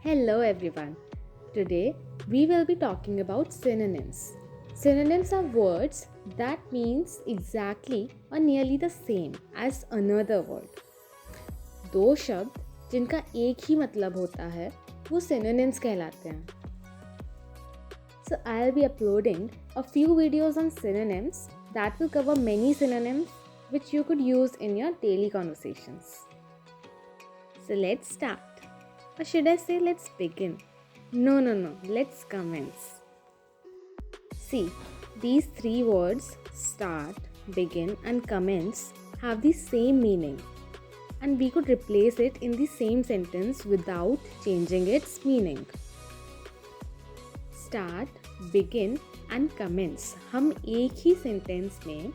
Hello everyone. Today we will be talking about synonyms. Synonyms are words that means exactly or nearly the same as another word. दो शब्द जिनका एक ही मतलब होता है वो synonyms कहलाते हैं. So I'll be uploading a few videos on synonyms that will cover many synonyms which you could use in your daily conversations. So let's start. Or should I say let's begin? No, let's commence. See, these three words start, begin and commence have the same meaning and we could replace it in the same sentence without changing its meaning. Start, begin and commence हम एक ही sentence में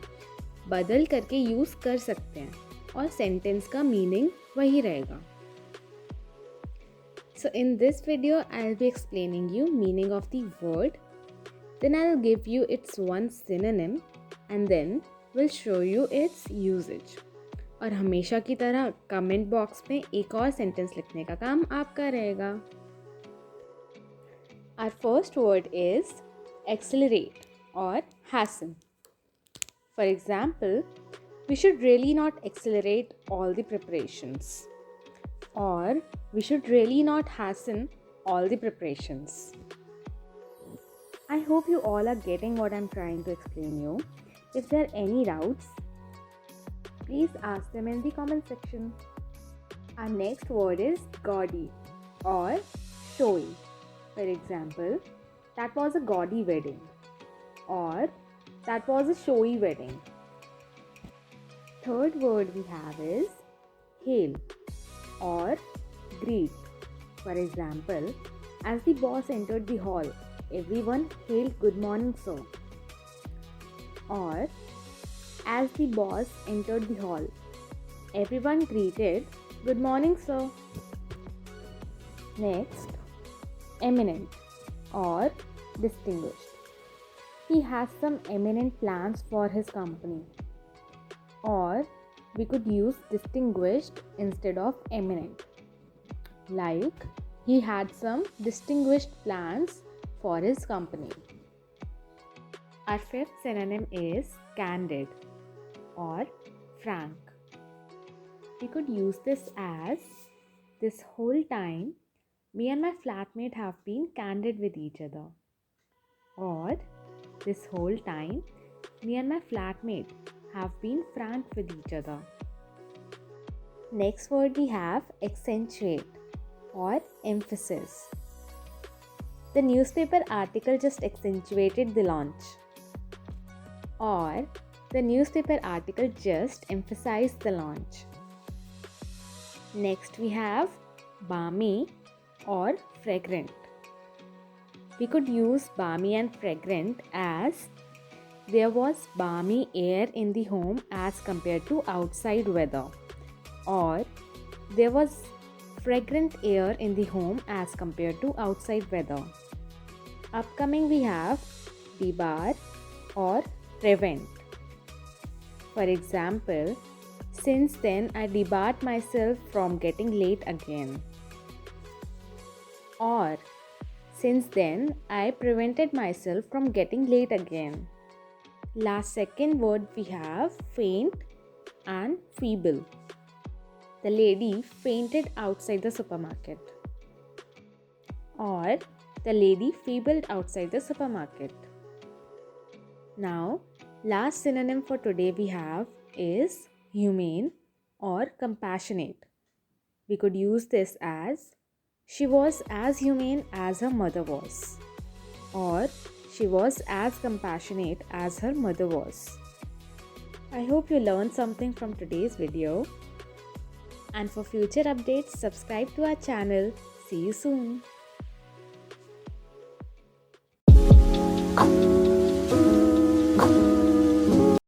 बदल करके use कर सकते हैं और sentence का मीनिंग वही रहेगा. So in this video, I'll be explaining you meaning of the word. Then I'll give you its one synonym and then we'll show you its usage. और हमेशा की तरह कमेंट बॉक्स में एक और सेंटेंस लिखने का काम आपका रहेगा. Our first word is accelerate or hasten. For example, we should really not accelerate all the preparations. Or we should really not hasten all the preparations. I hope you all are getting what I'm trying to explain you. If there are any doubts, please ask them in the comment section. Our next word is Gaudy or showy. For example, that was a gaudy wedding or that was a showy wedding. Third word we have is hail or greet. For example, as the boss entered the hall, everyone hailed good morning sir. Or as the boss entered the hall, everyone greeted good morning sir. Next, eminent or distinguished. He has some eminent plans for his company. Or we could use distinguished instead of eminent. Like, he had some distinguished plans for his company. Our fifth synonym is candid or frank. We could use this as, this whole time, me and my flatmate have been candid with each other. Or, this whole time, me and my flatmate have been frank with each other. Next word we have accentuate or emphasis. The newspaper article just accentuated the launch. Or the newspaper article just emphasized the launch. Next we have balmy or fragrant. We could use balmy and fragrant as there was balmy air in the home as compared to outside weather. Or there was fragrant air in the home as compared to outside weather. Upcoming we have debar or prevent. For example, since then I debarred myself from getting late again. Or since then I prevented myself from getting late again. Last second word we have faint and feeble. The lady fainted outside the supermarket. Or the lady feebled outside the supermarket. Now, last synonym for today we have is humane or compassionate. We could use this as she was as humane as her mother was. Or she was as compassionate as her mother was. I hope you learned something from today's video. And for future updates, subscribe to our channel. See you soon.